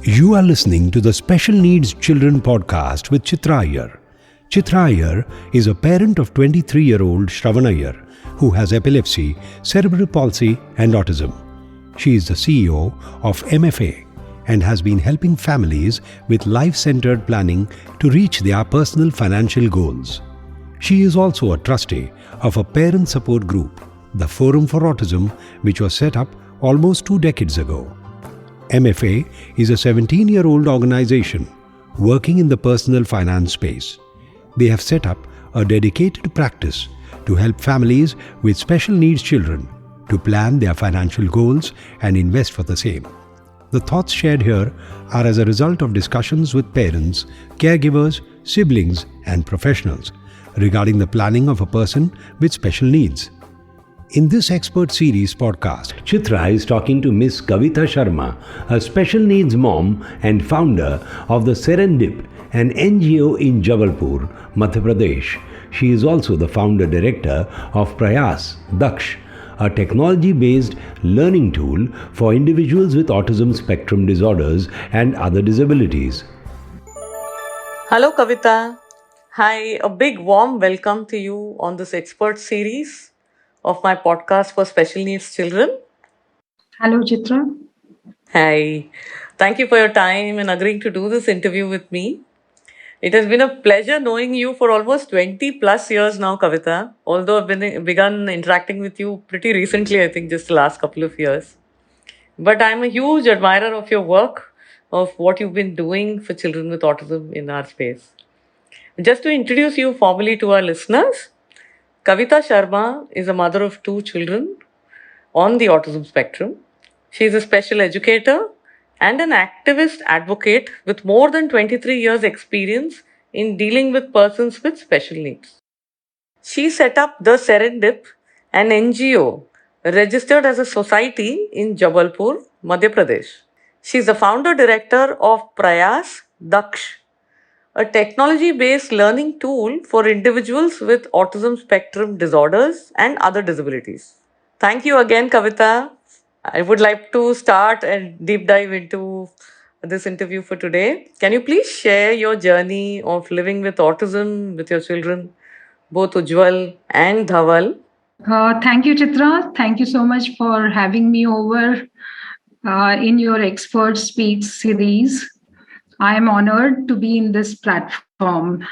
You are listening to the Special Needs Children podcast with Chitra Iyer. Chitra Iyer is a parent of 23-year-old Shravan Iyer who has epilepsy, cerebral palsy and autism. She is the CEO of MFA and has been helping families with life-centered planning to reach their personal financial goals. She is also a trustee of a parent support group, the Forum for Autism, which was set up almost 2 decades ago. MFA is a 17-year-old organization working in the personal finance space. They have set up a dedicated practice to help families with special needs children to plan their financial goals and invest for the same. The thoughts shared here are as a result of discussions with parents, caregivers, siblings, and professionals regarding the planning of a person with special needs. In this expert series podcast, Chitra is talking to Miss Kavita Sharma, a special needs mom and founder of the Serendip, an NGO in Jabalpur, Madhya Pradesh. She is also the founder director of PRAYAS-Daksh, a technology-based learning tool for individuals with Autism Spectrum Disorders and other disabilities. Hello, Kavita. Hi, a big warm welcome to you on this expert series of my podcast for special needs children. Hello, Chitra. Hi. Thank you for your time and agreeing to do this interview with me. It has been a pleasure knowing you for almost 20 plus years now, Kavita, although I've begun interacting with you pretty recently, I think just the last couple of years. But I'm a huge admirer of your work, of what you've been doing for children with autism in our space. Just to introduce you formally to our listeners, Kavita Sharma is a mother of 2 children on the autism spectrum. She is a special educator and an activist advocate with more than 23 years' experience in dealing with persons with special needs. She set up the Serendip, an NGO registered as a society in Jabalpur, Madhya Pradesh. She is the founder director of PRAYAS-Daksh, a technology-based learning tool for individuals with autism spectrum disorders and other disabilities. Thank you again, Kavita. I would like to start and deep dive into this interview for today. Can you please share your journey of living with autism with your children, both Ujjwal and Dhaval? Thank you, Chitra. Thank you so much for having me over in your Expert Speaks series. I am honored to be in this platform.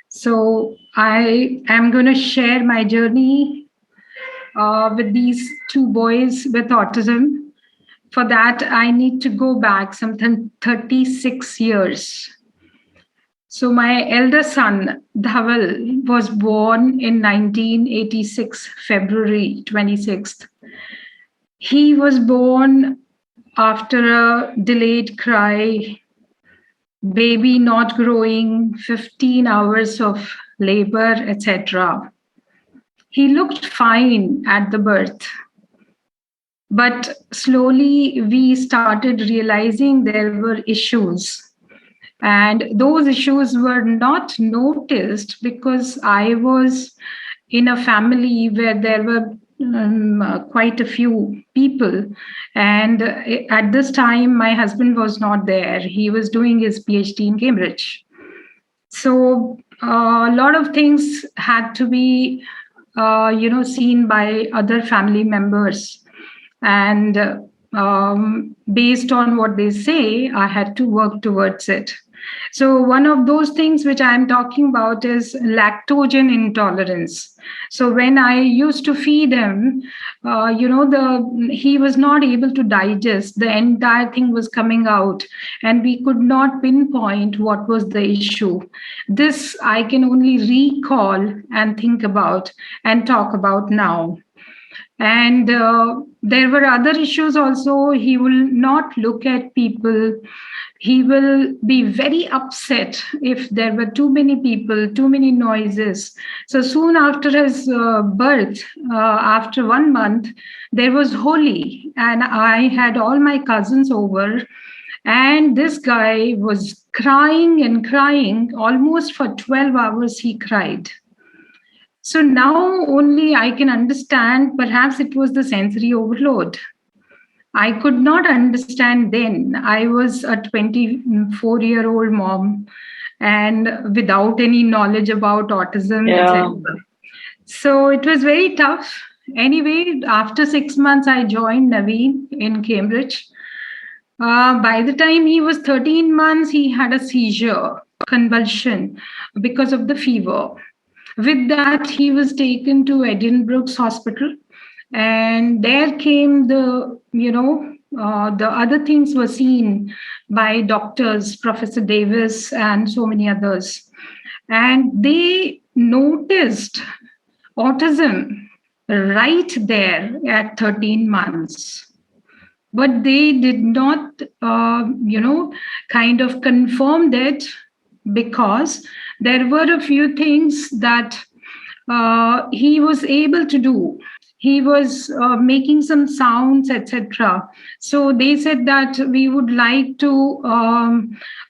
So I am going to share my journey with these 2 boys with autism. For that, I need to go back some 36 years. So my elder son, Dhaval, was born in 1986, February 26th. He was born after a delayed cry, baby not growing, 15 hours of labor, etc. He looked fine at the birth. But slowly we started realizing there were issues. And those issues were not noticed because I was in a family where there were quite a few people. And at this time, my husband was not there. He was doing his PhD in Cambridge. So a lot of things had to be, seen by other family members. And based on what they say, I had to work towards it. So one of those things which I'm talking about is lactogen intolerance. So when I used to feed him, he was not able to digest. The entire thing was coming out and we could not pinpoint what was the issue. This I can only recall and think about and talk about now. And there were other issues also. He will not look at people. He will be very upset if there were too many people, too many noises. So soon after his birth, after 1 month, there was Holi, and I had all my cousins over. And this guy was crying and crying. Almost for 12 hours, he cried. So now only I can understand, perhaps it was the sensory overload. I could not understand then. I was a 24-year-old mom and without any knowledge about autism, Yeah. etc. So it was very tough. Anyway, after 6 months, I joined Naveen in Cambridge. By the time he was 13 months, he had a seizure, convulsion because of the fever. With that, he was taken to Edinburgh's hospital, and there came the other things were seen by doctors, Professor Davis, and so many others, and they noticed autism right there at 13 months, but they did not kind of confirmed it, because there were a few things that he was able to do. He was making some sounds, etc. So they said that we would like to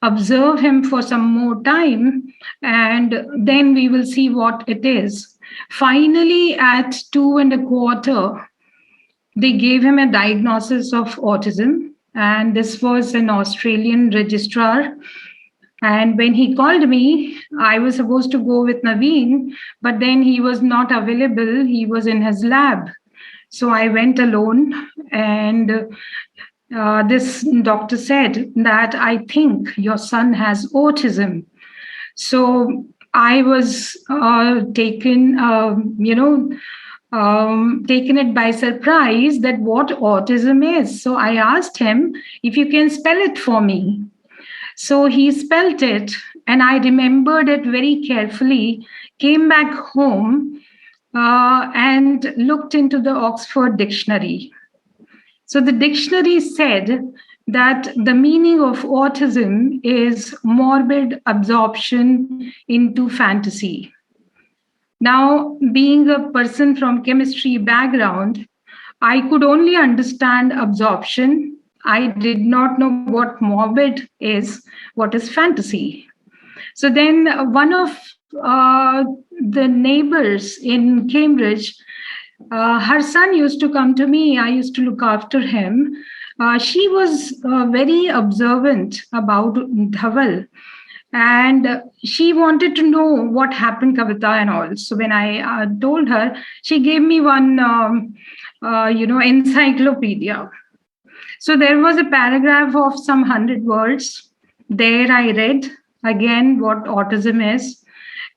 observe him for some more time, and then we will see what it is. Finally, at 2.25, they gave him a diagnosis of autism, and this was an Australian registrar. And when he called me, I was supposed to go with Naveen, but then he was not available. He was in his lab. So I went alone, and this doctor said that I think your son has autism. So I was taken it by surprise that what autism is. So I asked him if you can spell it for me. So he spelt it, and I remembered it very carefully, came back home, and looked into the Oxford Dictionary. So the dictionary said that the meaning of autism is morbid absorption into fantasy. Now, being a person from chemistry background, I could only understand absorption. I did not know what morbid is, what is fantasy. So then one of the neighbors in Cambridge, her son used to come to me. I used to look after him. She was very observant about Dhaval, and she wanted to know what happened, Kavita, and all. So when I told her, she gave me one, encyclopedia. So there was a paragraph of some 100 words. There I read again what autism is.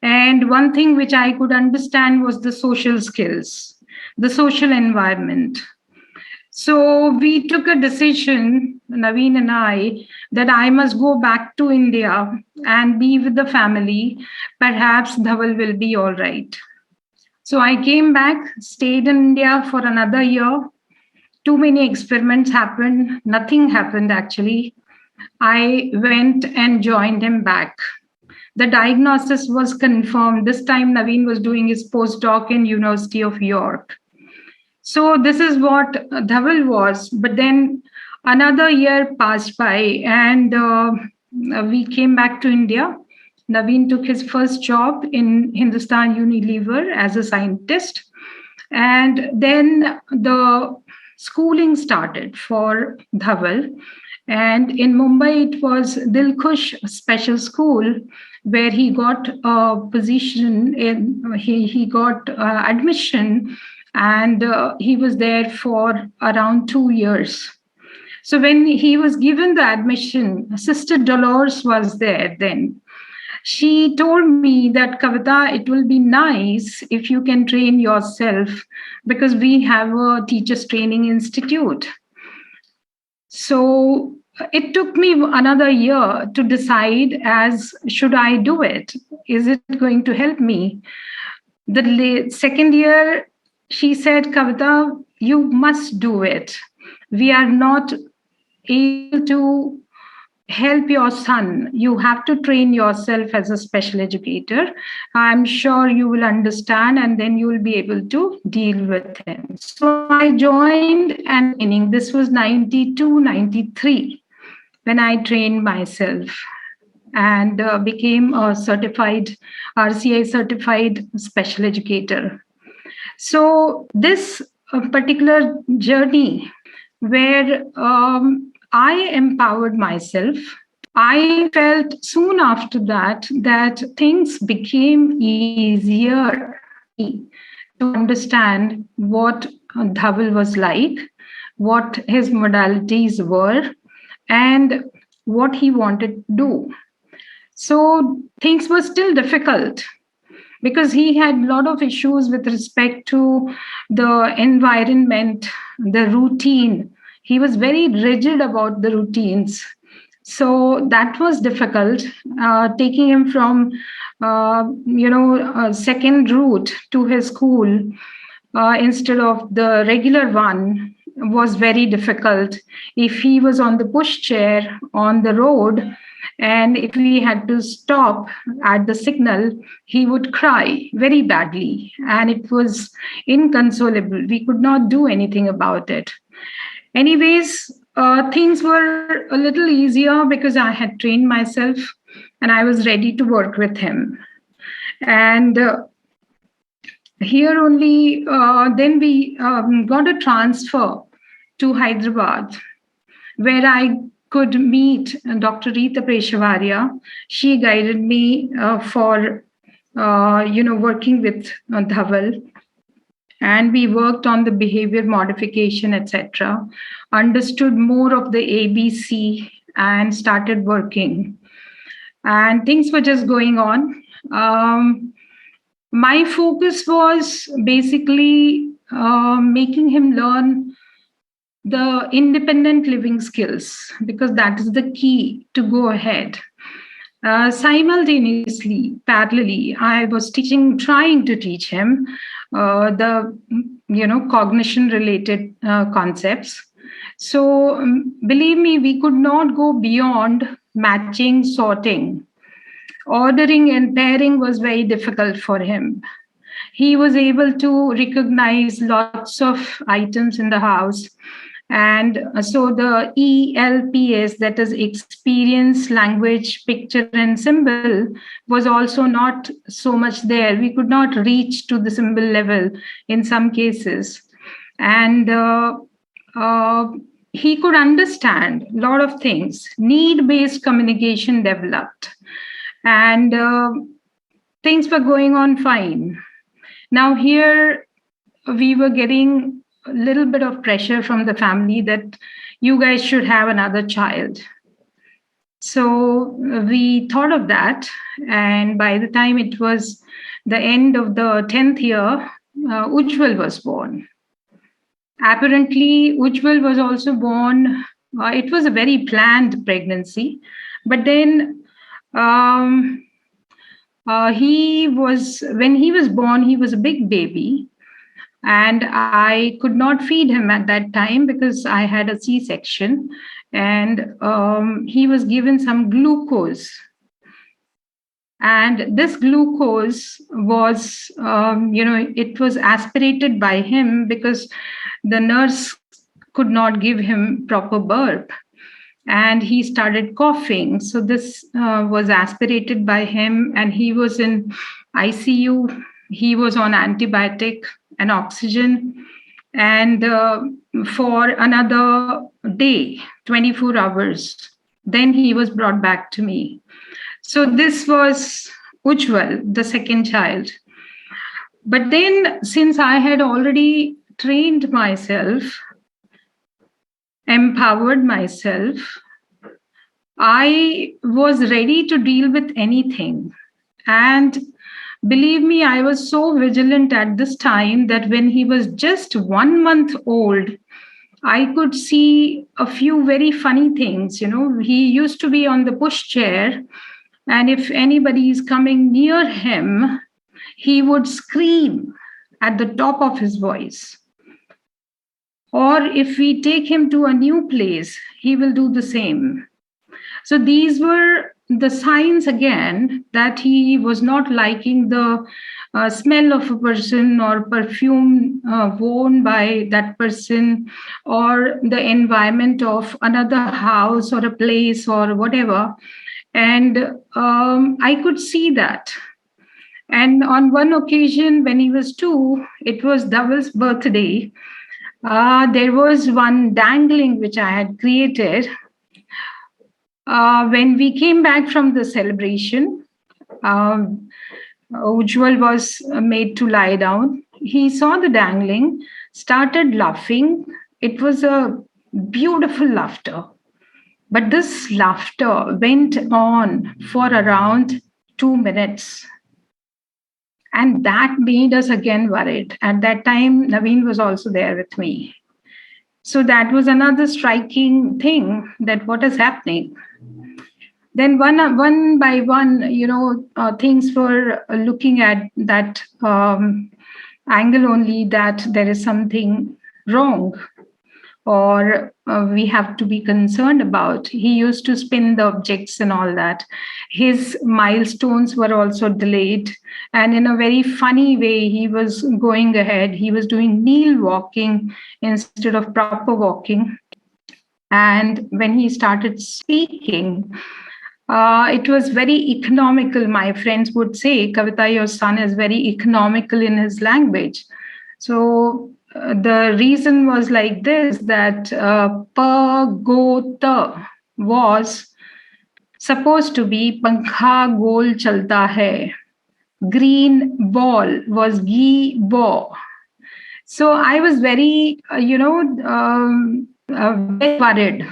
And one thing which I could understand was the social skills, the social environment. So we took a decision, Naveen and I, that I must go back to India and be with the family. Perhaps Dhaval will be all right. So I came back, stayed in India for another year. Too many experiments happened. Nothing happened, actually. I went and joined him back. The diagnosis was confirmed. This time, Naveen was doing his postdoc in University of York. So this is what Dhaval was. But then another year passed by, and we came back to India. Naveen took his first job in Hindustan Unilever as a scientist. And then the schooling started for Dhaval. And in Mumbai, it was Dilkhush Special School, where he got a position he got admission, and he was there for around 2 years. So when he was given the admission, Sister Dolores was there then. She told me that, Kavita, it will be nice if you can train yourself, because we have a teachers training institute. So it took me another year to decide as should I do it? Is it going to help me? The second year, she said, Kavita, you must do it. We are not able to help your son. You have to train yourself as a special educator. I'm sure you will understand, and then you will be able to deal with him. So I joined and training. This was 92, 93 when I trained myself and became a certified RCI certified special educator. So this particular journey where I empowered myself. I felt soon after that things became easier for me to understand what Dhaval was like, what his modalities were, and what he wanted to do. So things were still difficult because he had a lot of issues with respect to the environment, the routine. He was very rigid about the routines. So that was difficult. Taking him from, second route to his school instead of the regular one was very difficult. If he was on the pushchair on the road, and if we had to stop at the signal, he would cry very badly, and it was inconsolable. We could not do anything about it. Anyways, things were a little easier because I had trained myself and I was ready to work with him. And here only, then we got a transfer to Hyderabad, where I could meet Dr. Rita Peshavaria. She guided me for working with Dhaval, and we worked on the behavior modification, etc. Understood more of the ABC and started working. And things were just going on. My focus was basically making him learn the independent living skills, because that is the key to go ahead. Simultaneously, parallelly, I was trying to teach him the cognition related concepts. So believe me, we could not go beyond matching, sorting. Ordering and pairing was very difficult for him. He was able to recognize lots of items in the house. And so the ELPS, that is experience, language, picture, and symbol, was also not so much there. We could not reach to the symbol level in some cases. And he could understand a lot of things. Need-based communication developed. And things were going on fine. Now here we were getting a little bit of pressure from the family that you guys should have another child. So we thought of that. And by the time it was the end of the 10th year, Ujjwal was born. Apparently, Ujjwal was also born. It was a very planned pregnancy. But then when he was born, he was a big baby. And I could not feed him at that time because I had a C-section. And he was given some glucose. And this glucose was, it was aspirated by him because the nurse could not give him proper burp. And he started coughing. So this was aspirated by him, and he was in ICU. He was on antibiotic and oxygen. And for another day, 24 hours, then he was brought back to me. So this was Ujjwal, the second child. But then, since I had already trained myself, empowered myself, I was ready to deal with anything. And believe me, I was so vigilant at this time that when he was just 1 month old, I could see a few very funny things. He used to be on the pushchair, and if anybody is coming near him, he would scream at the top of his voice. Or if we take him to a new place, he will do the same. So these were the signs again that he was not liking the smell of a person or perfume worn by that person or the environment of another house or a place or whatever. And I could see that. And on one occasion when he was 2, it was Dhaval's birthday. There was one dangling which I had created. When we came back from the celebration, Ujjwal was made to lie down. He saw the dangling, started laughing. It was a beautiful laughter. But this laughter went on for around 2 minutes. And that made us again worried. At that time, Naveen was also there with me. So that was another striking thing, that what is happening. Then one by one, things were looking at that angle only, that there is something wrong, or we have to be concerned about. He used to spin the objects and all that. His milestones were also delayed. And in a very funny way, he was going ahead. He was doing kneel walking instead of proper walking. And when he started speaking, it was very economical. My friends would say, Kavita, your son is very economical in his language. So the reason was like this, that pagota was supposed to be pankha gol chalta hai. Green ball was gi ball. So I was very, very worried.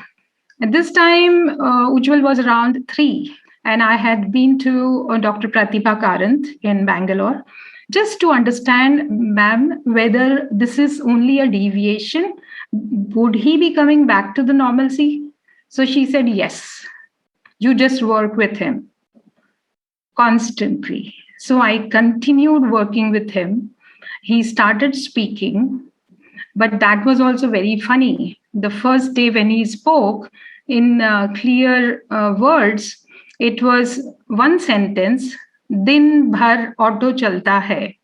At this time, Ujjwal was around 3, and I had been to Dr. Pratibha Karant in Bangalore just to understand, ma'am, whether this is only a deviation. Would he be coming back to the normalcy? So she said, yes, you just work with him constantly. So I continued working with him. He started speaking, but that was also very funny. The first day when he spoke in clear words, it was one sentence, Din bhar auto chalta hai.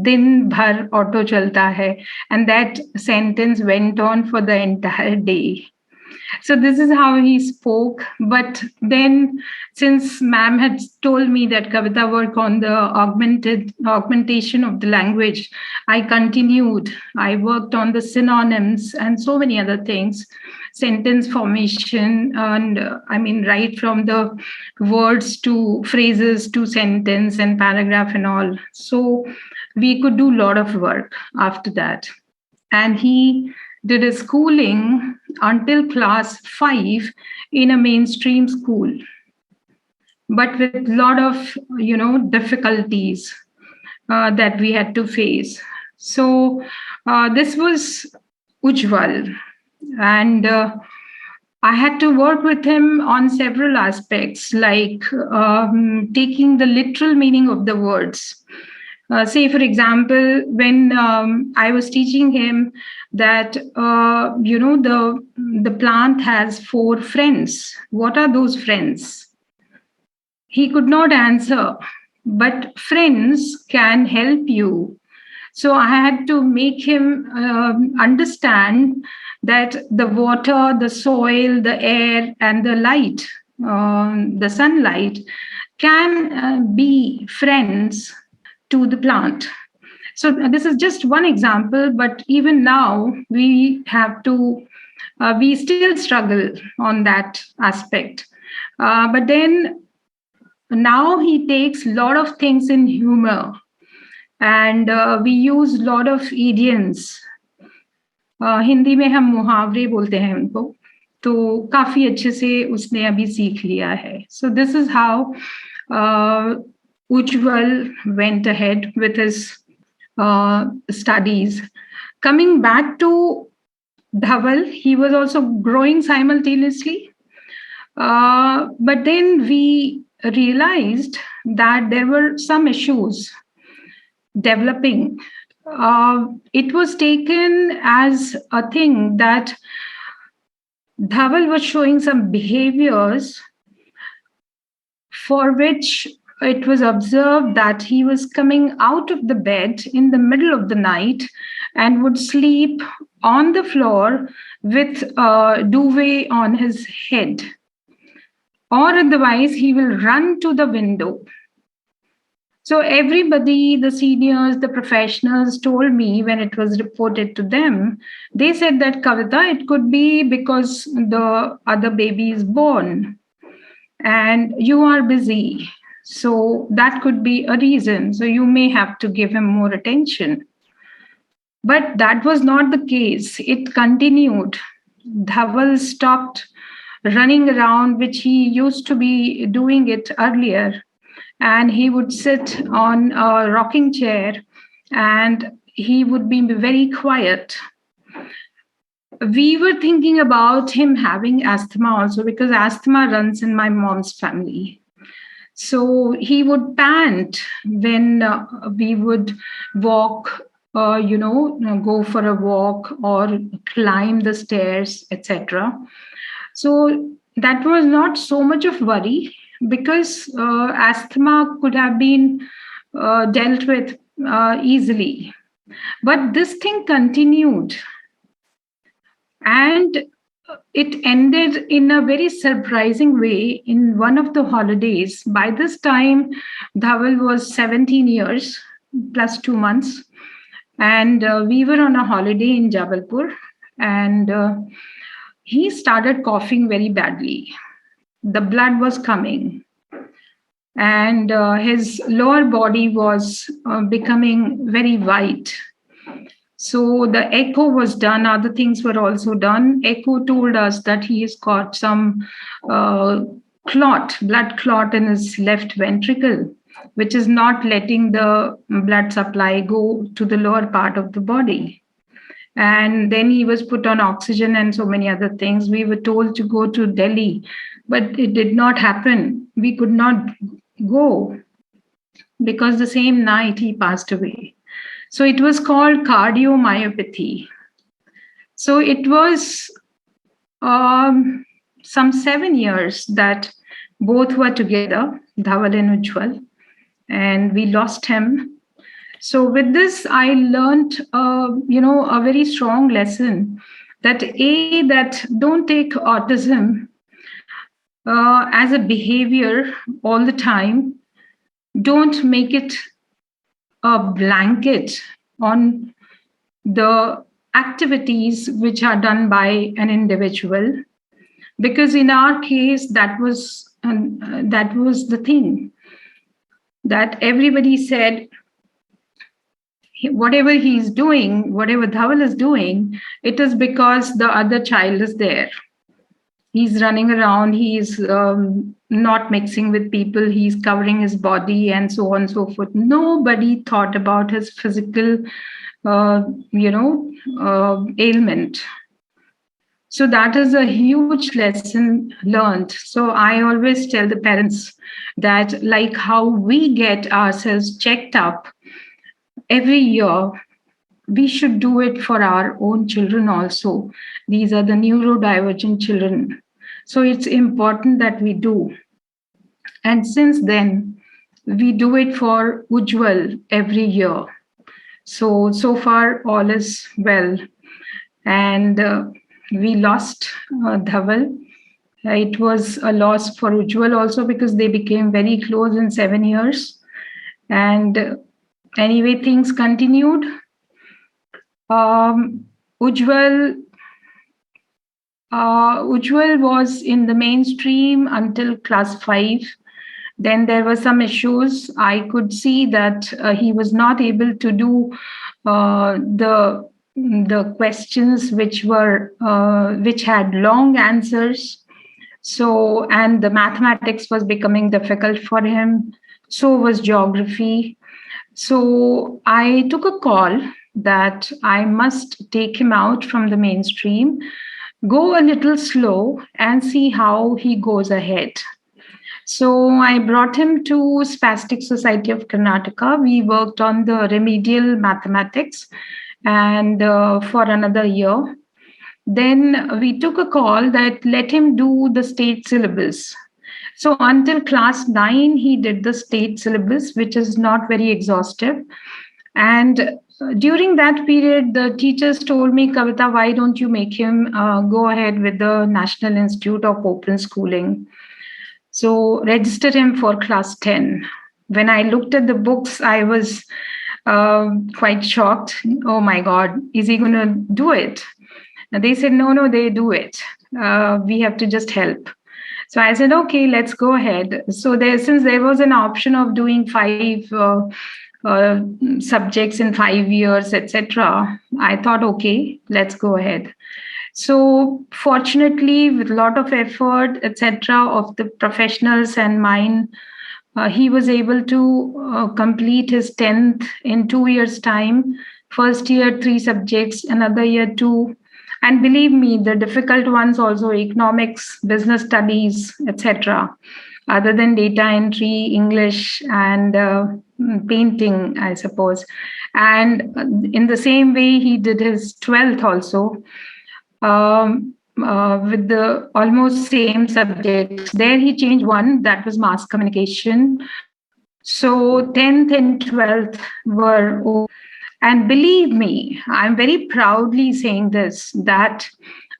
Din bhar auto chalta hai. And that sentence went on for the entire day. So this is how he spoke. But then, since ma'am had told me that Kavita work on the augmentation of the language, I continued. I worked on the synonyms and so many other things, sentence formation, and right from the words to phrases to sentence and paragraph and all. So we could do a lot of work after that. And he did his schooling until class 5 in a mainstream school, but with a lot of difficulties that we had to face. So this was Ujjwal, and I had to work with him on several aspects, like taking the literal meaning of the words. Say, for example, when I was teaching him that, the plant has 4 friends. What are those friends? He could not answer, but friends can help you. So I had to make him understand that the water, the soil, the air, and the light, the sunlight, can be friends to the plant. So this is just one example, but even now we have to, we still struggle on that aspect. But then now he takes a lot of things in humor, and we use a lot of idioms. Hindi में हम मुहावरे बोलते हैं उनको, तो काफी अच्छे से उसने अभी सीख लिया है. So this is how Ujjwal went ahead with his studies. Coming back to Dhaval, he was also growing simultaneously. But then we realized that there were some issues developing. It was taken as a thing that Dhaval was showing some behaviors for which it was observed that he was coming out of the bed in the middle of the night and would sleep on the floor with a duvet on his head. Or otherwise, he will run to the window So everybody, the seniors, the professionals told me when it was reported to them, they said that Kavita, it could be because the other baby is born and you are busy. So that could be a reason. So you may have to give him more attention. But that was not the case. It continued. Dhaval stopped running around, which he used to be doing it earlier. And he would sit on a rocking chair and he would be very quiet. We were thinking about him having asthma also because asthma runs in my mom's family. So he would pant when we would walk, go for a walk or climb the stairs, etc. So that was not so much of worry because asthma could have been dealt with easily. But this thing continued and it ended in a very surprising way in one of the holidays. By this time, Dhaval was 17 years plus 2 months. And we were on a holiday in Jabalpur. And he started coughing very badly. The blood was coming. And his lower body was becoming very white. So the echo was done, other things were also done. Echo told us that he has got some blood clot in his left ventricle, which is not letting the blood supply go to the lower part of the body. And then he was put on oxygen and so many other things. We were told to go to Delhi, but it did not happen. We could not go because the same night he passed away. So it was called cardiomyopathy. So it was some 7 years that both were together, Dhaval and Ujjwal, and we lost him. So with this, I learned, a very strong lesson that that don't take autism as a behavior all the time. Don't make it a blanket on the activities which are done by an individual, because in our case that was the thing that everybody said whatever he's doing, whatever Dhaval is doing, it is because the other child is there. He's running around, he's not mixing with people, he's covering his body and so on and so forth. Nobody thought about his physical, ailment. So that is a huge lesson learned. So I always tell the parents that like how we get ourselves checked up every year, we should do it for our own children also. These are the neurodivergent children. So it's important that we do. And since then, we do it for Ujjwal every year. So far, all is well. And we lost Dhaval. It was a loss for Ujjwal also because they became very close in 7 years. And anyway, things continued. Ujjwal was in the mainstream until class 5. Then there were some issues. I could see that he was not able to do the questions which had long answers. So, and the mathematics was becoming difficult for him. So was geography. So I took a call that I must take him out from the mainstream, go a little slow and see how he goes ahead. So I brought him to Spastic Society of Karnataka. We worked on the remedial mathematics and for another year. Then we took a call that let him do the state syllabus. So until class 9, he did the state syllabus, which is not very exhaustive. And during that period, the teachers told me, Kavita, why don't you make him go ahead with the National Institute of Open Schooling? So register him for class 10. When I looked at the books, I was quite shocked. Oh my God, is he going to do it? And they said, no, they do it. We have to just help. So I said, okay, let's go ahead. So since there was an option of doing 5 subjects in 5 years, etc., I thought, okay, let's go ahead. So fortunately, with a lot of effort, etc., of the professionals and mine, he was able to complete his 10th in 2 years' time. First year, 3 subjects, another year, two. And believe me, the difficult ones also economics, business studies, etc. Other than data entry, English, and painting, I suppose. And in the same way, he did his 12th also. With the almost same subjects. There he changed one, that was mass communication. So 10th and 12th were, and believe me, I'm very proudly saying this, that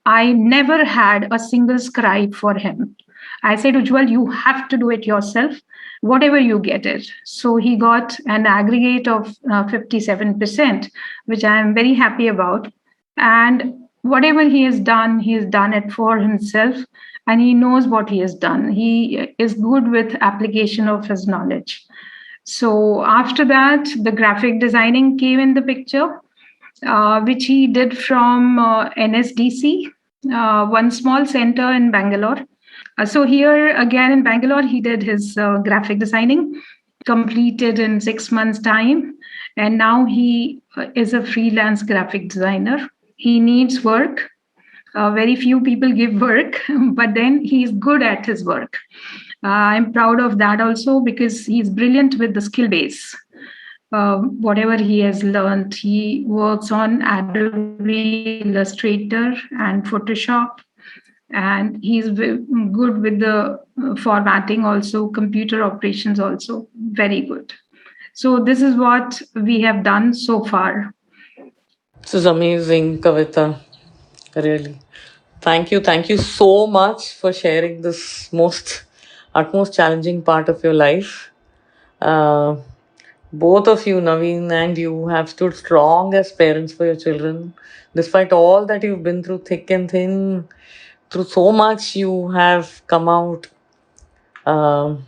I never had a single scribe for him. I said, Ujjwal, you have to do it yourself, whatever you get it. So he got an aggregate of 57%, which I am very happy about. And whatever he has done it for himself, and he knows what he has done. He is good with application of his knowledge. So after that, the graphic designing came in the picture, which he did from NSDC, one small center in Bangalore. So here again in Bangalore, he did his graphic designing, completed in 6 months' time, and now he is a freelance graphic designer. He needs work. Very few people give work, but then he's good at his work. I'm proud of that also because he's brilliant with the skill base. Whatever he has learned, he works on Adobe Illustrator and Photoshop, and he's good with the formatting also, computer operations also, very good. So this is what we have done so far. This is amazing, Kavita. Really. Thank you so much for sharing this utmost challenging part of your life. Uh, Both of you, Naveen and you, have stood strong as parents for your children. Despite all that you've been through, thick and thin, through so much, you have come out, um,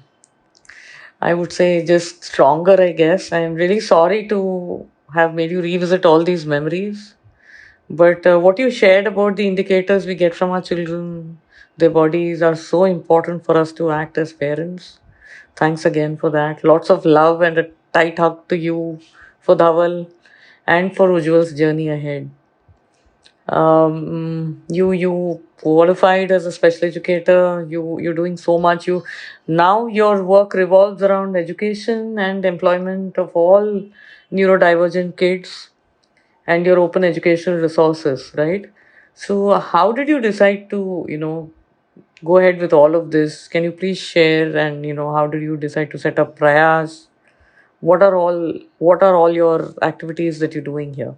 I would say, just stronger, I guess. I'm really sorry to have made you revisit all these memories. But what you shared about the indicators we get from our children, their bodies, are so important for us to act as parents. Thanks again for that. Lots of love and a tight hug to you for Dhaval and for Ujjwal's journey ahead. You qualified as a special educator. You're doing so much. Now your work revolves around education and employment of all neurodivergent kids and your open educational resources, right? So how did you decide to go ahead with all of this? Can you please share, and how did you decide to set up Prayas? What are all your activities that you're doing here?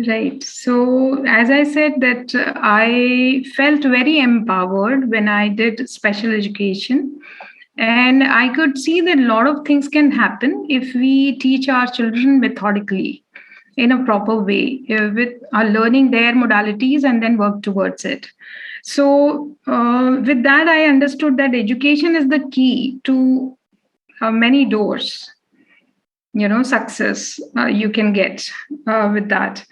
Right. So, as I said, that I felt very empowered when I did special education. And I could see that a lot of things can happen if we teach our children methodically in a proper way, with learning their modalities and then work towards it. So, with that, I understood that education is the key to many doors, success you can get with that.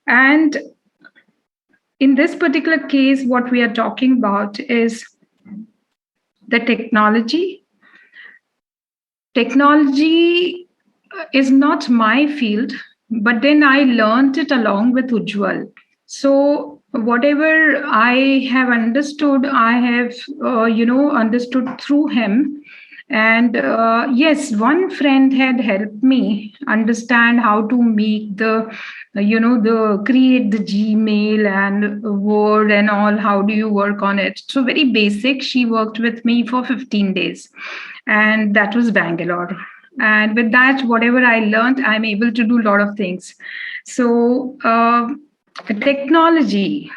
And in this particular case, what we are talking about is the technology. Technology is not my field, but then I learned it along with Ujjwal. So whatever I have understood, I have understood through him. And yes, one friend had helped me understand how to make the create the Gmail and Word and all. How do you work on it? So very basic. She worked with me for 15 days, and that was Bangalore. And with that, whatever I learned, I'm able to do a lot of things. So technology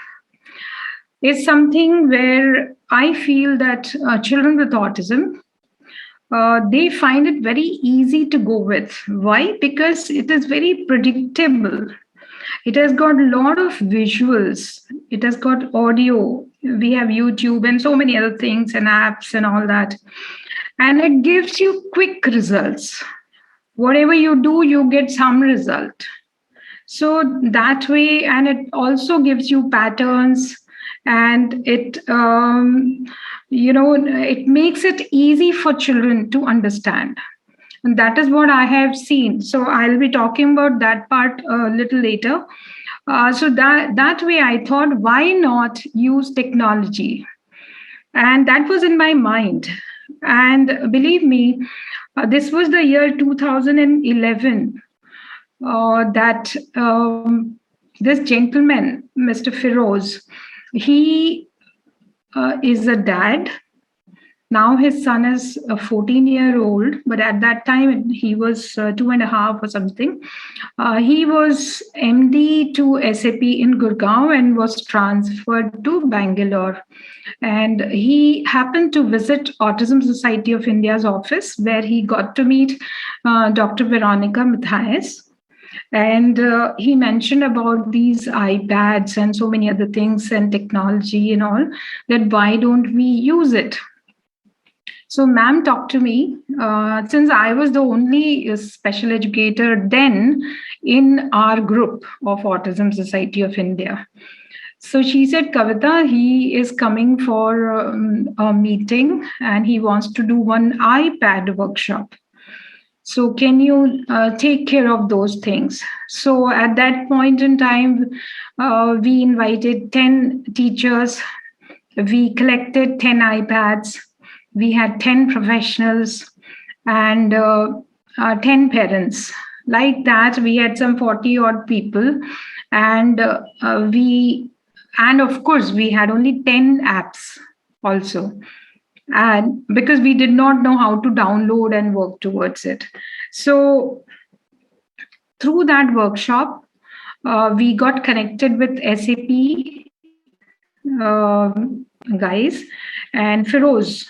is something where I feel that children with autism they find it very easy to go with. Why? Because it is very predictable. It has got a lot of visuals. It has got audio. We have YouTube and so many other things and apps and all that. And it gives you quick results. Whatever you do, you get some result. So that way, and it also gives you patterns, and it makes it easy for children to understand. And that is what I have seen. So I'll be talking about that part a little later. So that way, I thought, why not use technology? And that was in my mind. And believe me, this was the year 2011 that this gentleman, Mr. Feroz, he is a dad. Now his son is a 14-year-old, but at that time he was 2.5 or something. He was MD to SAP in Gurgaon and was transferred to Bangalore. And he happened to visit Autism Society of India's office, where he got to meet Dr. Veronica Matthias. And he mentioned about these iPads and so many other things and technology and all, that why don't we use it? So ma'am talked to me, since I was the only special educator then in our group of Autism Society of India. So she said, Kavita, he is coming for a meeting and he wants to do one iPad workshop. So can you take care of those things? So at that point in time, we invited 10 teachers. We collected 10 iPads. We had 10 professionals and 10 parents. Like that, we had some 40 odd people. And of course, we had only 10 apps also. And because we did not know how to download and work towards it. So through that workshop, we got connected with SAP guys, and Feroz.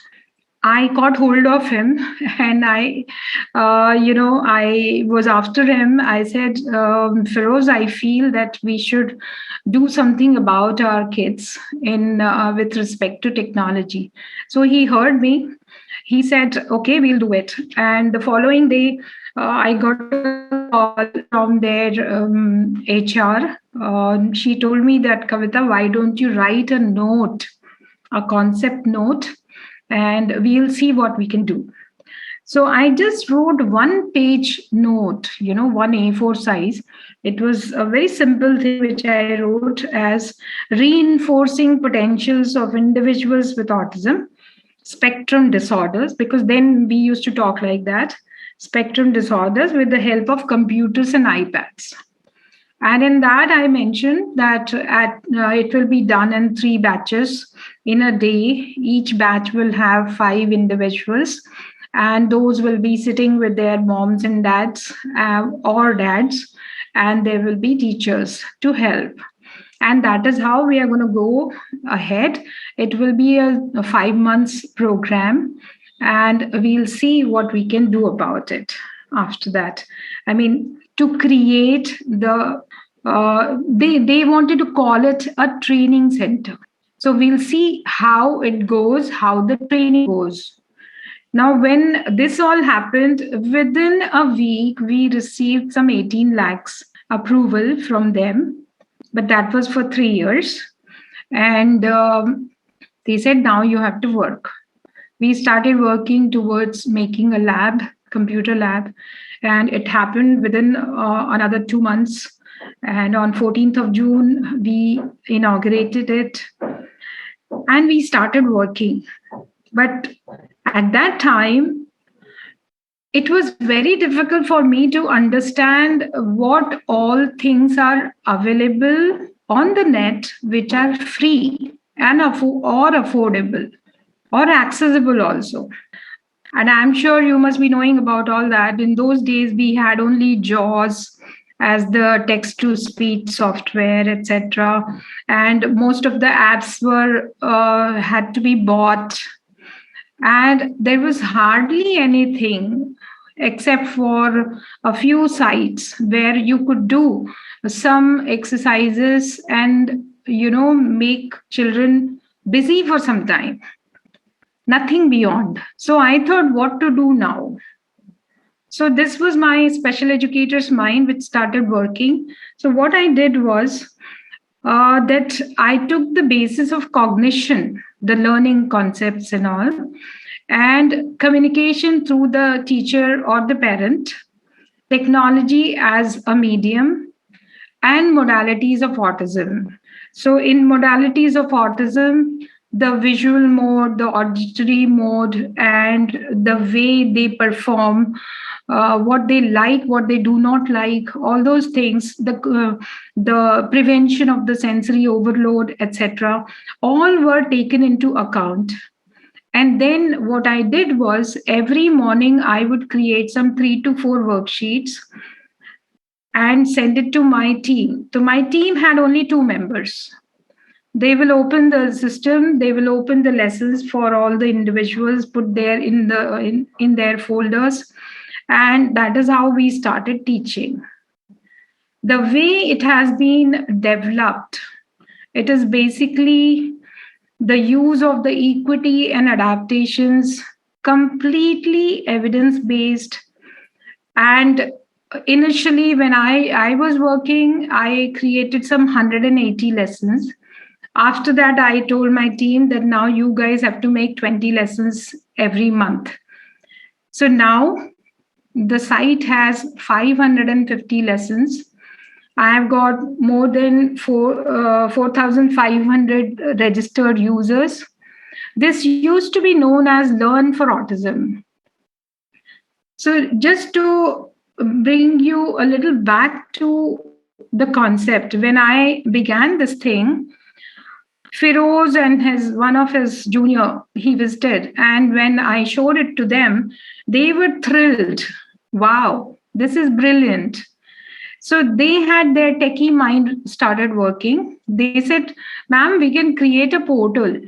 I got hold of him and I was after him. I said, Feroz, I feel that we should do something about our kids with respect to technology. So he heard me. He said, okay, we'll do it. And the following day, I got a call from their HR. She told me that, Kavita, why don't you write a note, a concept note, and we'll see what we can do. So I just wrote 1-page note, 1 A4 size. It was a very simple thing which I wrote as reinforcing potentials of individuals with autism spectrum disorders, because then we used to talk like that, spectrum disorders, with the help of computers and iPads. And in that, I mentioned that it will be done in 3 batches in a day. Each batch will have 5 individuals, and those will be sitting with their moms and dads or dads, and there will be teachers to help. And that is how we are going to go ahead. It will be a 5 months program, and we'll see what we can do about it after that. I mean, to create they wanted to call it a training center. So we'll see how it goes, how the training goes. Now, when this all happened, within a week, we received some 18 lakhs approval from them, but that was for 3 years. And they said, now you have to work. We started working towards making a lab, computer lab, and it happened within another 2 months. And on 14th of June, we inaugurated it and we started working. But at that time, it was very difficult for me to understand what all things are available on the net, which are free and or affordable or accessible also. And I'm sure you must be knowing about all that. In those days, we had only JAWS as the text-to-speech software, etc. And most of the apps were had to be bought. And there was hardly anything except for a few sites where you could do some exercises and, make children busy for some time, nothing beyond. So I thought, what to do now? So this was my special educator's mind, which started working. So what I did was that I took the basis of cognition, the learning concepts and all, and communication through the teacher or the parent, technology as a medium, and modalities of autism. So, in modalities of autism, the visual mode, the auditory mode, and the way they perform, what they like, what they do not like, all those things, the prevention of the sensory overload, etc., all were taken into account. And then what I did was every morning I would create some 3 to 4 worksheets and send it to my team. So my team had only 2 members. They will open the system, they will open the lessons for all the individuals, put there in their folders, and that is how we started teaching. The way it has been developed, it is basically the use of the equity and adaptations, completely evidence based. And initially, when I was working, I created some 180 lessons. After that, I told my team that now you guys have to make 20 lessons every month. So now the site has 550 lessons. I have got more than 4,500 registered users. This used to be known as Learn for Autism. So, just to bring you a little back to the concept, when I began this thing, Firoz and one of his junior, he visited, and when I showed it to them, they were thrilled. Wow, this is brilliant. So they had their techie mind started working. They said, ma'am, we can create a portal,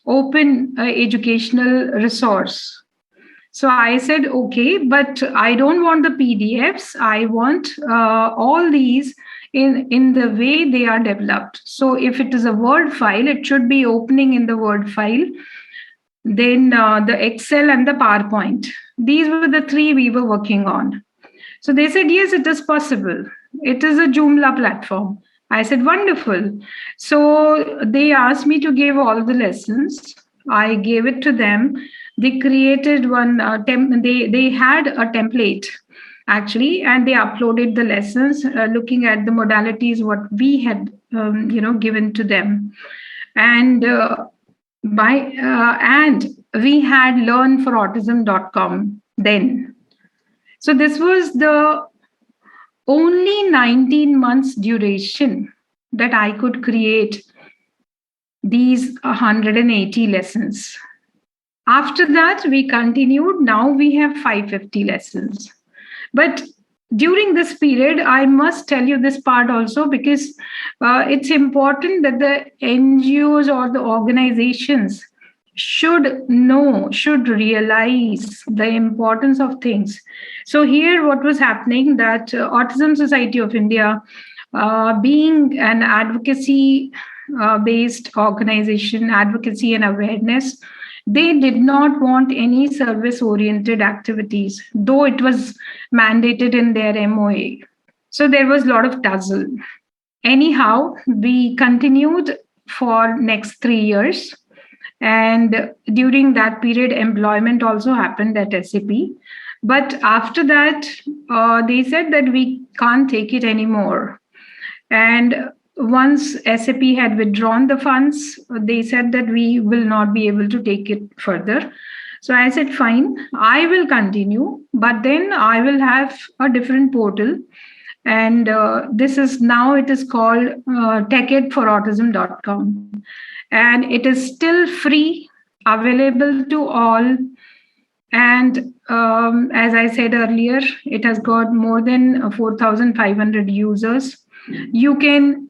open educational resource. So I said, okay, but I don't want the PDFs. I want all these in the way they are developed. So if it is a Word file, it should be opening in the Word file. Then the Excel and the PowerPoint. These were the 3 we were working on. So they said, yes, it is possible. It is a Joomla platform. I said, wonderful. So they asked me to give all the lessons. I gave it to them. They created one, they had a template actually, and they uploaded the lessons looking at the modalities, what we had, given to them. And and we had learnforautism.com then. So this was the only 19 months duration that I could create these 180 lessons. After that, we continued. Now we have 550 lessons. But during this period, I must tell you this part also, because it's important that the NGOs or the organizations should know, should realize the importance of things. So here what was happening, that Autism Society of India, being an advocacy based organization, advocacy and awareness, they did not want any service oriented activities, though it was mandated in their MOA. So there was a lot of tussle. Anyhow, we continued for next 3 years. And during that period, employment also happened at SAP. But after that, they said that we can't take it anymore. And once SAP had withdrawn the funds, they said that we will not be able to take it further. So I said, fine, I will continue, but then I will have a different portal. And this is now, it is called techedforautism.com. And it is still free, available to all. And as I said earlier, it has got more than 4,500 users. You can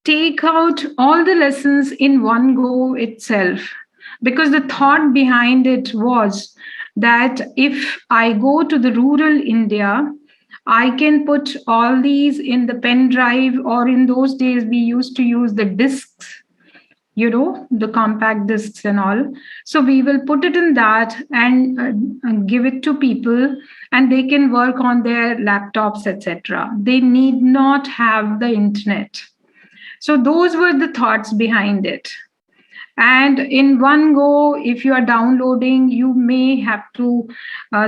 take out all the lessons in one go itself. because the thought behind it was that if I go to the rural India, I can put all these in the pen drive, or in those days we used to use the discs, the compact discs and all. So we will put it in that and give it to people, and they can work on their laptops, etc. They need not have the internet. So those were the thoughts behind it. And in one go, if you are downloading, you may have to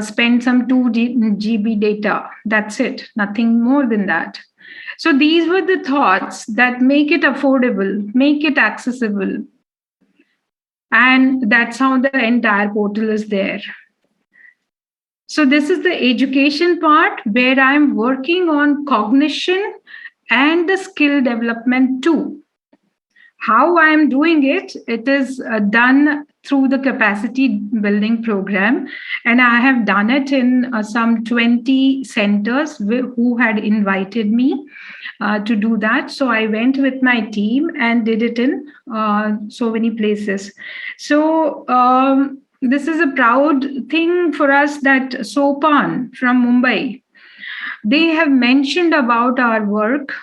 spend some 2 GB data. That's it, nothing more than that. So these were the thoughts that make it affordable, make it accessible. And that's how the entire portal is there. So this is the education part where I'm working on cognition and the skill development too. How I'm doing it, it is done through the capacity building program. And I have done it in some 20 centers who had invited me to do that. So I went with my team and did it in so many places. So this is a proud thing for us that Sopan from Mumbai, they have mentioned about our work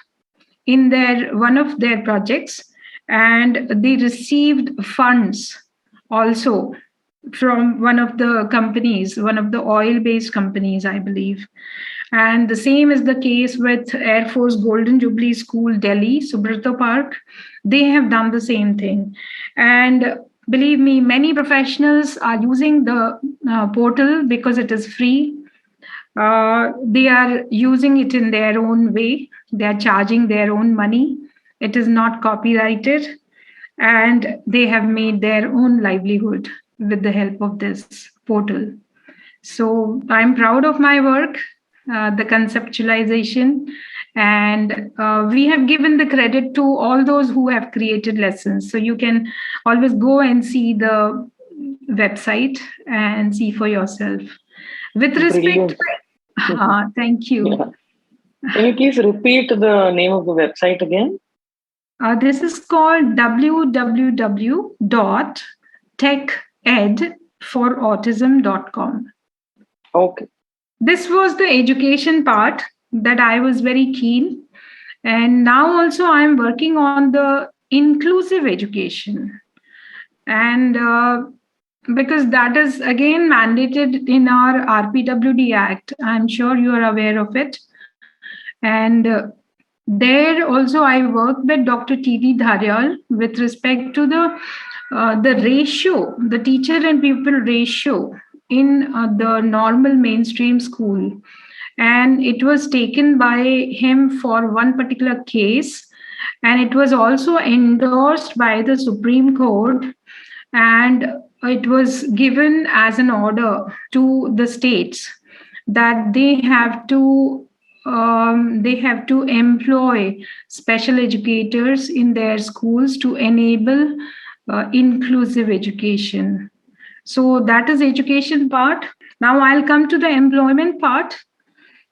in one of their projects, and they received funds also from one of the companies, one of the oil-based companies, I believe. And the same is the case with Air Force Golden Jubilee School, Delhi, Subrata Park. They have done the same thing. And believe me, many professionals are using the portal because it is free. They are using it in their own way. They are charging their own money. It is not copyrighted. And they have made their own livelihood with the help of this portal. So I'm proud of my work, the conceptualization, and we have given the credit to all those who have created lessons. So you can always go and see the website and see for yourself. With respect, thank you. Yeah. Can you please repeat the name of the website again? This is called www.techedforautism.com. Okay. This was the education part that I was very keen. And now also I'm working on the inclusive education. And because that is again mandated in our RPWD Act. I'm sure you are aware of it. And there also I worked with Dr. T.D. Dharyal with respect to the ratio, the teacher and pupil ratio in the normal mainstream school. And it was taken by him for one particular case. And it was also endorsed by the Supreme Court. And it was given as an order to the states that they have to employ special educators in their schools to enable inclusive education. So that is education part. Now I'll come to the employment part.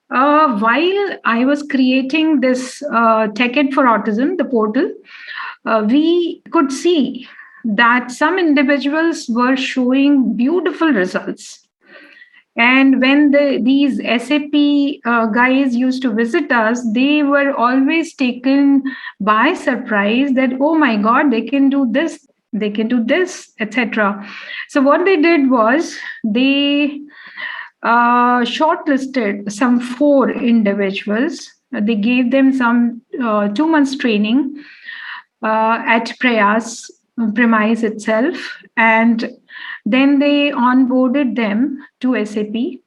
While I was creating this TechEd for Autism, the portal, we could see that some individuals were showing beautiful results. And when these SAP guys used to visit us, they were always taken by surprise that, oh my God, they can do this, etc. So what they did was they shortlisted some 4 individuals. They gave them some 2 months training at Prayas premise itself, and then they onboarded them to SAP.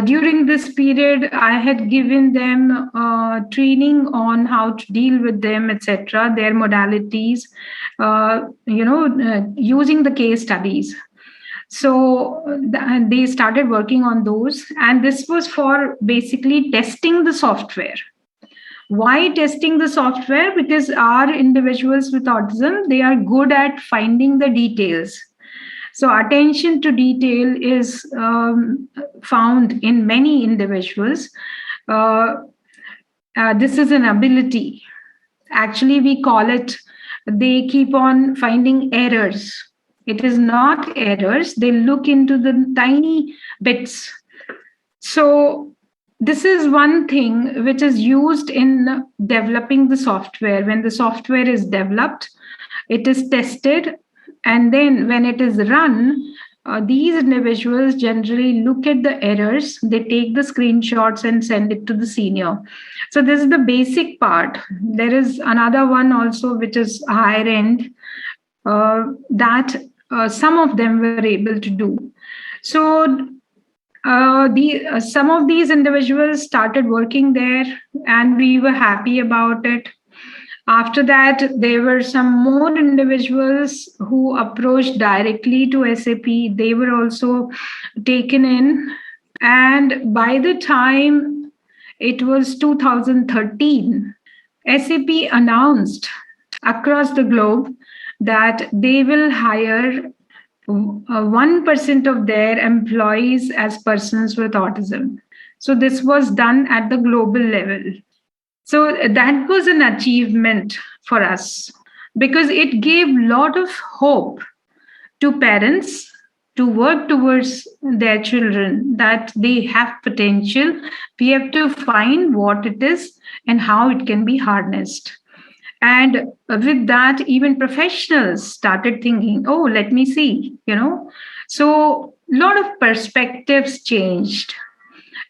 During this period, I had given them training on how to deal with them, etc., their modalities, using the case studies. So they started working on those. And this was for basically testing the software. Why testing the software? Because our individuals with autism, they are good at finding the details. So attention to detail is found in many individuals. This is an ability. Actually, we call it, they keep on finding errors It is not errors. They look into the tiny bits. So this is one thing which is used in developing the software. When the software is developed, it is tested, and then when it is run, these individuals generally look at the errors, they take the screenshots and send it to the senior. So this is the basic part. There is another one also which is higher end, that some of them were able to do. So some of these individuals started working there, and we were happy about it. After that, there were some more individuals who approached directly to SAP. They were also taken in. And by the time it was 2013, SAP announced across the globe that they will hire 1% of their employees as persons with autism. So this was done at the global level. So that was an achievement for us because it gave a lot of hope to parents to work towards their children, that they have potential. We have to find what it is and how it can be harnessed. And with that, even professionals started thinking, oh, let me see, So a lot of perspectives changed.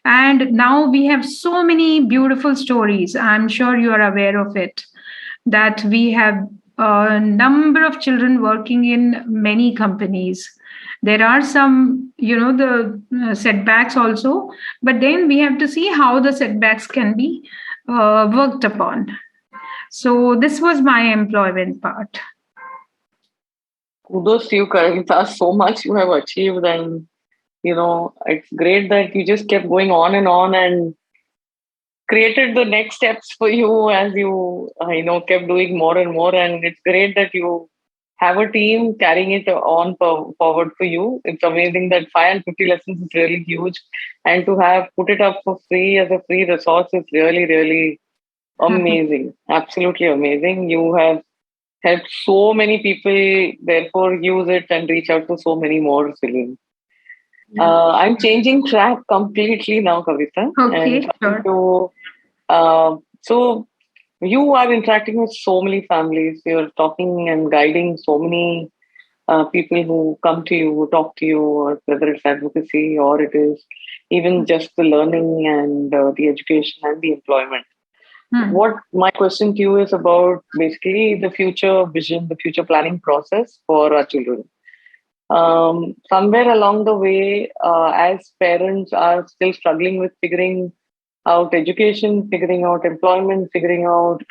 And now we have so many beautiful stories. I'm sure you are aware of it, that we have a number of children working in many companies. There are some, the setbacks also, but then we have to see how the setbacks can be worked upon. So this was my employment part. Kudos to you, Kavita. So much you have achieved, and it's great that you just kept going on and created the next steps for you as you kept doing more and more. And it's great that you have a team carrying it on forward for you. It's amazing that 550 lessons is really huge, and to have put it up for free as a free resource is really, really amazing. Absolutely amazing. You have helped so many people, therefore use it and reach out to so many more children. I'm changing track completely now, Kavita. Okay, and sure. So you are interacting with so many families. You're talking and guiding so many people who come to you, who talk to you, or whether it's advocacy or it is even just the learning and the education and the employment. What my question to you is about basically the future vision, the future planning process for our children. Somewhere along the way, as parents are still struggling with figuring out education, figuring out employment, figuring out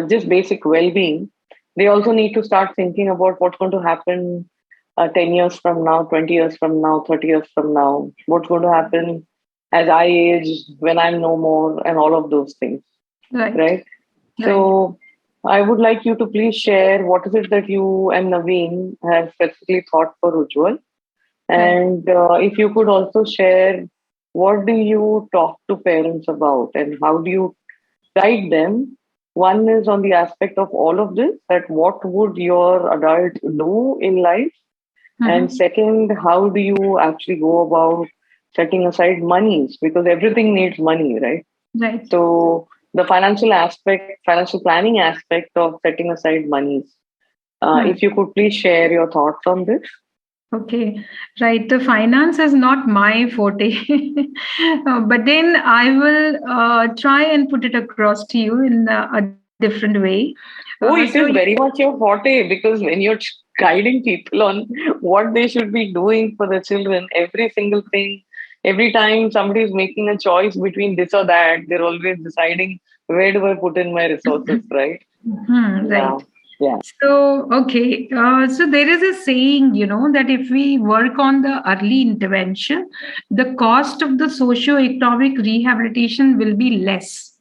just basic well-being, they also need to start thinking about what's going to happen 10 years from now, 20 years from now, 30 years from now, what's going to happen as I age, when I'm no more, and all of those things. Right? So I would like you to please share what is it that you and Naveen have specifically thought for Ujjwal. And if you could also share, what do you talk to parents about and how do you guide them? One is on the aspect of all of this, that what would your adult do in life? And second, how do you actually go about setting aside monies? Because everything needs money, right? Right. So the financial planning aspect of setting aside monies. If you could please share your thoughts on this. Okay, right. The finance is not my forte, but then I will try and put it across to you in a different way. It is very much your forte, because when you're guiding people on what they should be doing for the children, every single thing, every time somebody is making a choice between this or that, they're always deciding, where do I put in my resources, right? Right. Yeah. So, okay. So there is a saying, that if we work on the early intervention, the cost of the socio-economic rehabilitation will be less.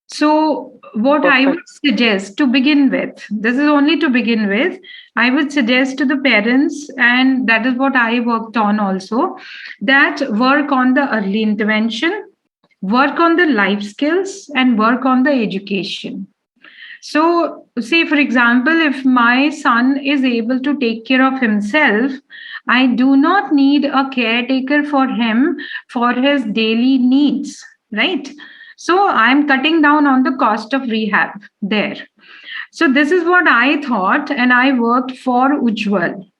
So, what I would suggest to begin with, this is only to begin with, I would suggest to the parents, and that is what I worked on also, that work on the early intervention, work on the life skills, and work on the education. So, say for example, if my son is able to take care of himself, I do not need a caretaker for him for his daily needs, right? So, I'm cutting down on the cost of rehab there. So, this is what I thought, and I worked for Ujjwal.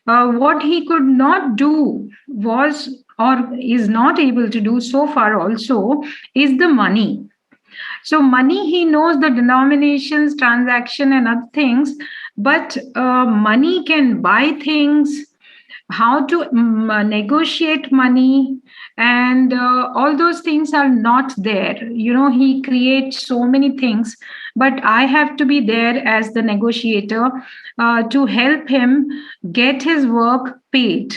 What he could not do was, or is not able to do so far also, is the money. So money, he knows the denominations, transaction, and other things, but money can buy things, how to negotiate money, and all those things are not there. He creates so many things, but I have to be there as the negotiator to help him get his work paid.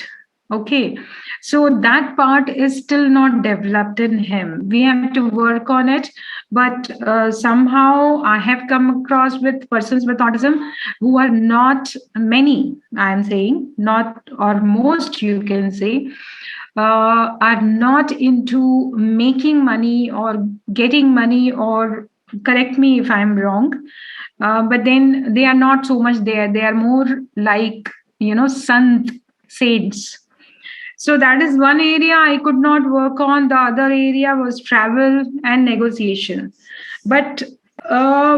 Okay, so that part is still not developed in him. We have to work on it, but somehow I have come across with persons with autism who are not many, I'm saying, not or most, you can say, are not into making money or getting money, or correct me if I'm wrong. But then they are not so much there. They are more like, sant saints. So that is one area I could not work on. The other area was travel and negotiation. But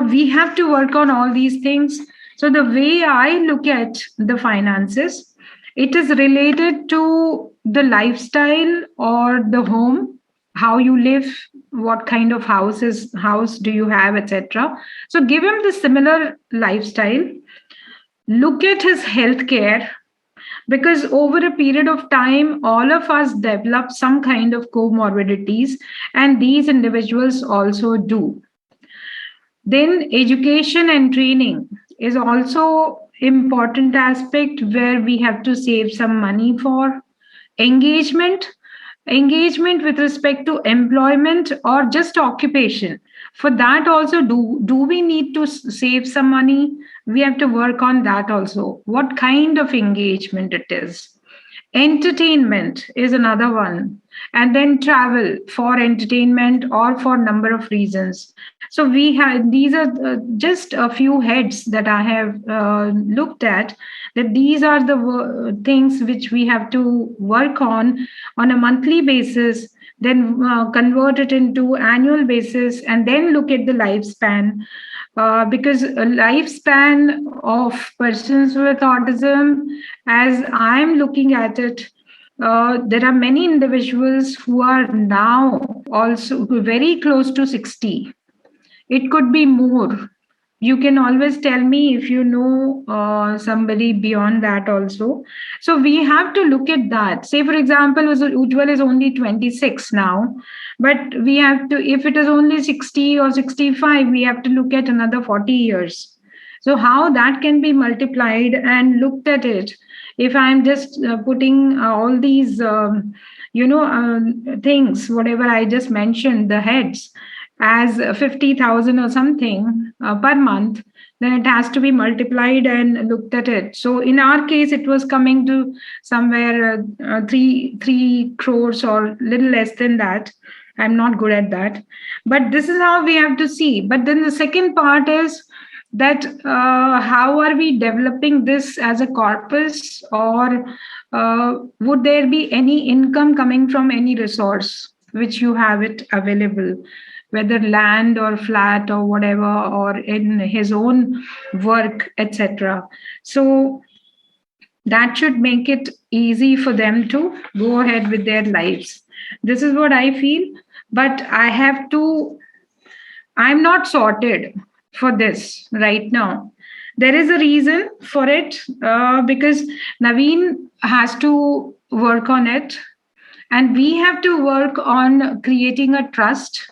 we have to work on all these things. So the way I look at the finances, it is related to the lifestyle or the home, how you live, what kind of house do you have, etc. So give him the similar lifestyle. Look at his healthcare, because over a period of time all of us develop some kind of comorbidities, and these individuals also do. Then education and training is also important aspect where we have to save some money for. Engagement with respect to employment or just occupation, for that also, do we need to save some money? We have to work on that also, what kind of engagement it is. Entertainment is another one, and then travel for entertainment or for number of reasons. So we have, these are just a few heads that I have looked at, that these are the things which we have to work on a monthly basis, then convert it into annual basis, and then look at the lifespan. Because a lifespan of persons with autism, as I'm looking at it, there are many individuals who are now also very close to 60. It could be more. You can always tell me if you know somebody beyond that also. So we have to look at that. Say, for example, Ujjwal is only 26 now, but we have to, if it is only 60 or 65, we have to look at another 40 years. So how that can be multiplied and looked at it. If I'm just putting all these, things, whatever I just mentioned, the heads, as 50,000 or something per month, then it has to be multiplied and looked at it. So in our case, it was coming to somewhere 3 crores or little less than that. I'm not good at that, but this is how we have to see. But then the second part is that how are we developing this as a corpus, or would there be any income coming from any resource which you have it available, whether land or flat or whatever, or in his own work, etc. So that should make it easy for them to go ahead with their lives. This is what I feel. But I'm not sorted for this right now. There is a reason for it, because Naveen has to work on it, and we have to work on creating a trust.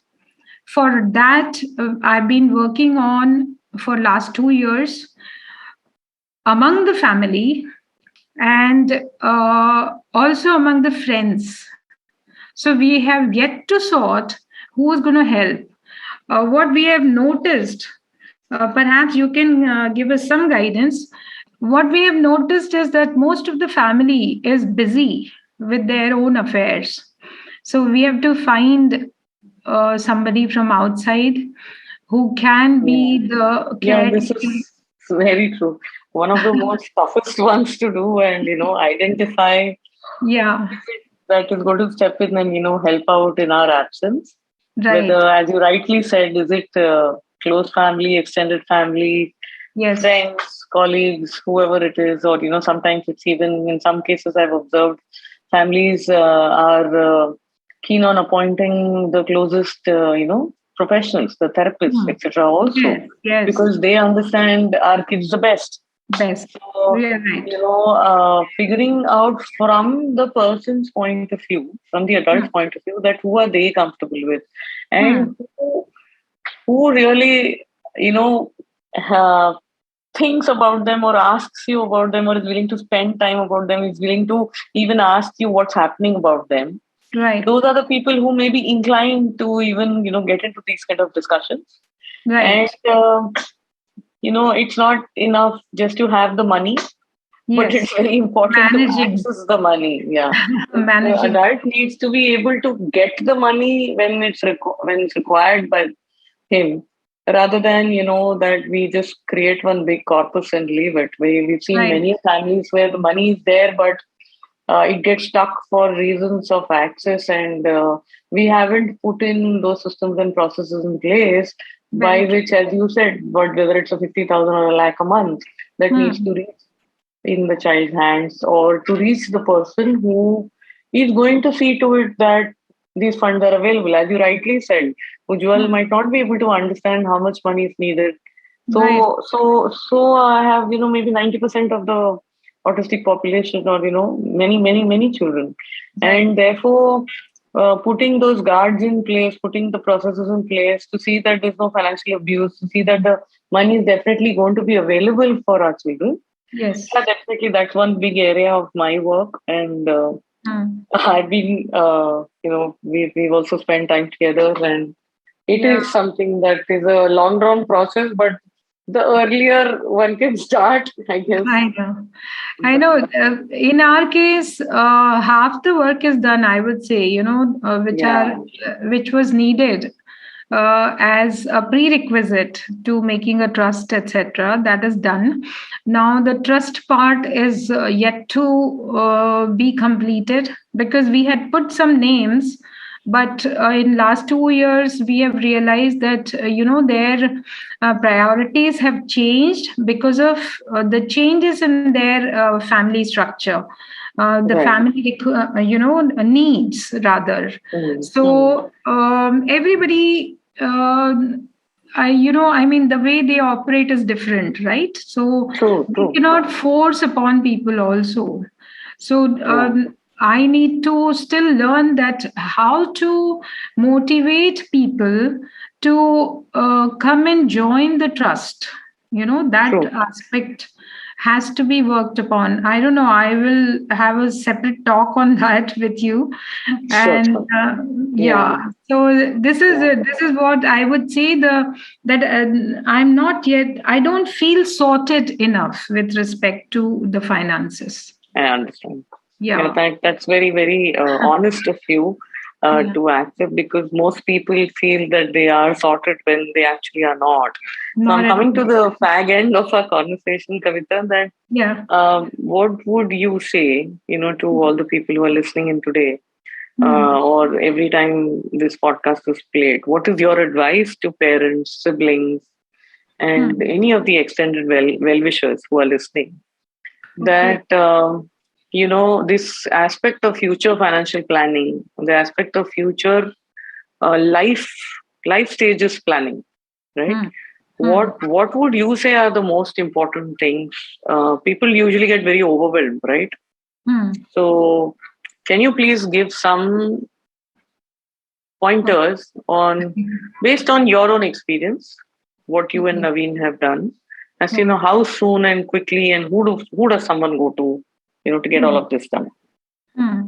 For that, I've been working on for last 2 years among the family, and also among the friends. So we have yet to sort who is going to help. What we have noticed, perhaps you can give us some guidance. What we have noticed is that most of the family is busy with their own affairs. So we have to find somebody from outside who can Yeah. be the Yeah, this caretaker. is very true. One of the most toughest ones to do, and identify Yeah, that is going to step in and help out in our absence. right. Whether, as you rightly said, is it close family, extended family, Yes. friends, colleagues, whoever it is, or sometimes it's even in some cases I've observed families are keen on appointing the closest, professionals, the therapists, Hmm. etc. Also, Yes, yes. because they understand our kids the best. Best. So, Yeah, right. figuring out from the person's point of view, from the adult's Hmm. point of view, that who are they comfortable with, Hmm. and who really, you know, uh, thinks about them or asks you about them or is willing to spend time about them, is willing to even ask you what's happening about them. Right. Those are the people who may be inclined to even, get into these kind of discussions. And, Right. it's not enough just to have the money, but Yes. it's very important to Managing. access the money. Yeah. The Managing. adult needs to be able to get the money when it's required by him, rather than that we just create one big corpus and leave it. We've seen Right. many families where the money is there, but it gets stuck for reasons of access, and we haven't put in those systems and processes in place by Very true. which, as you said, but whether it's a 50,000 or a lakh a month that needs Hmm. to reach in the child's hands, or to reach the person who is going to see to it that these funds are available. As you rightly said, Ujjwal Hmm. might not be able to understand how much money is needed. Right. So I have, maybe 90% of the autistic population, or, many, many, many children. Right. And therefore, putting those guards in place, putting the processes in place to see that there's no financial abuse, to see that the money is definitely going to be available for our children. Yeah, Yes. definitely. That's one big area of my work. And Hmm. I've been, we've also spent time together. And it Yeah. is something that is a long drawn process, but the earlier one can start, I guess. I know. I The, know. In our case, half the work is done. I would say, yeah, which was needed as a prerequisite to making a trust, etc. That is done. Now the trust part is yet to be completed because we had put some names, but in last 2 years we have realized that their priorities have changed because of the changes in their family structure, the right. family needs rather. Mm-hmm. So everybody I mean, the way they operate is different, right? So True, we true. cannot force upon people also. So Yeah, I need to still learn that how to motivate people to come and join the trust. That true. aspect has to be worked upon. I don't know. I will have a separate talk on that with you, Sure, and sure. Yeah, yeah. So yeah. this is what I would say. That I'm not yet. I don't feel sorted enough with respect to the finances. I understand. Yeah, Yeah. that's very, very honest of you Yeah. to accept, because most people feel that they are sorted when they actually are not. So Not I'm at coming all. to the fag end of our conversation, Kavita, that Yeah. what would you say, to all the people who are listening in today, Hmm. or every time this podcast is played? What is your advice to parents, siblings, and Hmm. any of the extended well-wishers who are listening? Okay. That this aspect of future financial planning, the aspect of future life stages planning, right? Hmm. Hmm. What would you say are the most important things? People usually get very overwhelmed, right? Hmm. So can you please give some pointers on, Okay. based on your own experience, what you and Okay. Naveen have done, as Okay. how soon and quickly, and who does someone go to, to get all Hmm. of this done? Hmm.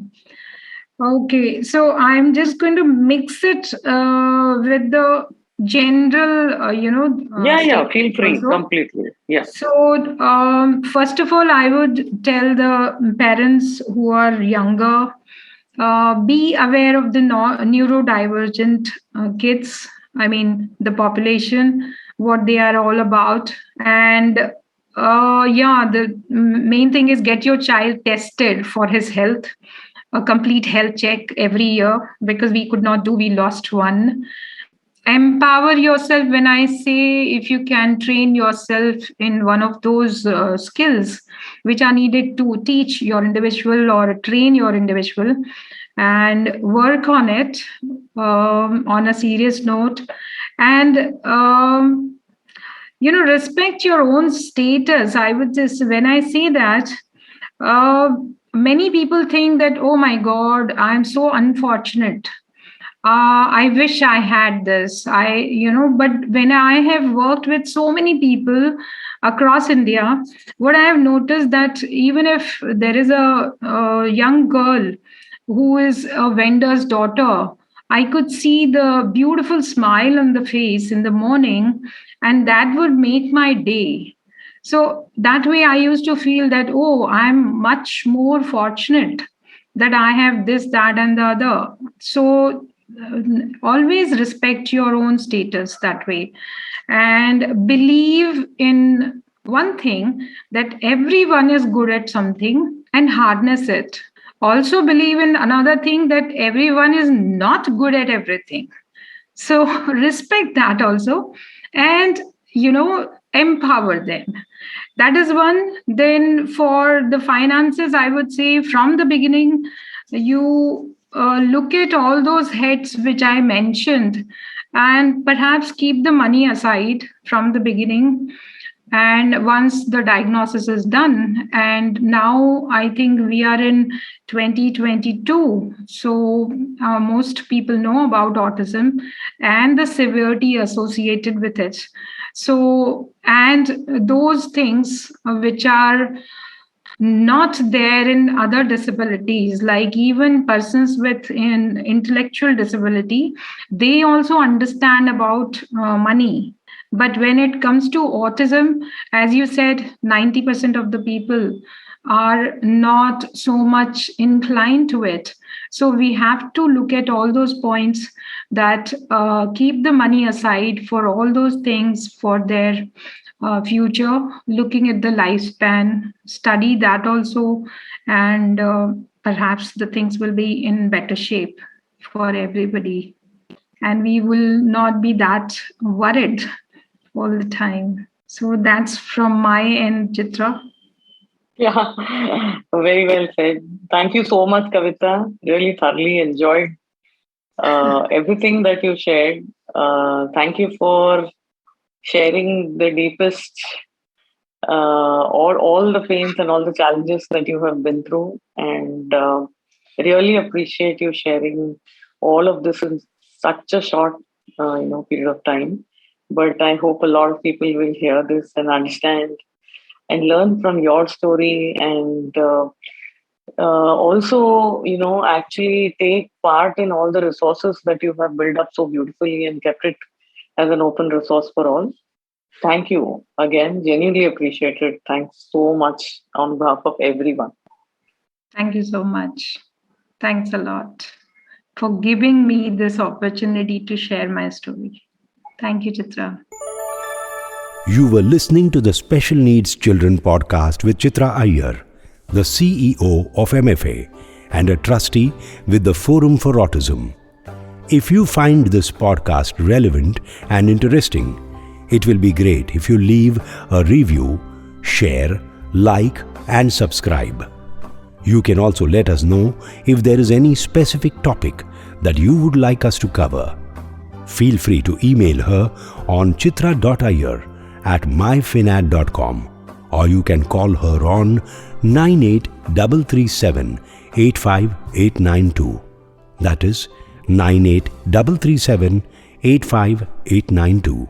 Okay, so I'm just going to mix it with the general, Yeah, statement feel free also. completely. Yeah. So, first of all, I would tell the parents who are younger, be aware of the neurodivergent kids. I mean, the population, what they are all about. And the main thing is get your child tested for his health, a complete health check every year, because we lost one. Empower yourself. When I say, if you can train yourself in one of those skills which are needed to teach your individual or train your individual, and work on it on a serious note, and respect your own status. I would just, when I say that, uh, many people think that, oh my god, I'm so unfortunate, I wish I had this. But when I have worked with so many people across India, what I have noticed that even if there is a young girl who is a vendor's daughter, I could see the beautiful smile on the face in the morning, and that would make my day. So that way, I used to feel that, oh, I'm much more fortunate that I have this, that, and the other. So always respect your own status that way, and believe in one thing, that everyone is good at something, and harness it. Also believe in another thing, that everyone is not good at everything. So respect that also, and empower them. That is one. Then for the finances, I would say from the beginning, you look at all those heads which I mentioned, and perhaps keep the money aside from the beginning. And once the diagnosis is done, and now I think we are in 2022, so most people know about autism and the severity associated with it. So, and those things which are not there in other disabilities, like even persons with an intellectual disability, they also understand about money. But when it comes to autism, as you said, 90% of the people are not so much inclined to it. So we have to look at all those points, that keep the money aside for all those things for their future, looking at the lifespan, study that also, and perhaps the things will be in better shape for everybody. And we will not be that worried all the time. So that's from my end, Chitra. Yeah, very well said. Thank you so much, Kavita. Really thoroughly enjoyed everything that you shared. Thank you for sharing the deepest, all the pains and all the challenges that you have been through, and really appreciate you sharing all of this in such a short, period of time. But I hope a lot of people will hear this and understand and learn from your story, and also, actually take part in all the resources that you have built up so beautifully and kept it as an open resource for all. Thank you again. Genuinely appreciate it. Thanks so much on behalf of everyone. Thank you so much. Thanks a lot for giving me this opportunity to share my story. Thank you, Chitra. You were listening to the Special Needs Children podcast with Chitra Iyer, the CEO of MFA and a trustee with the Forum for Autism. If you find this podcast relevant and interesting, it will be great if you leave a review, share, like, and subscribe. You can also let us know if there is any specific topic that you would like us to cover. Feel free to email her on chitra.iyer@myfinad.com, or you can call her on 9833 85892. That is 9833 85892.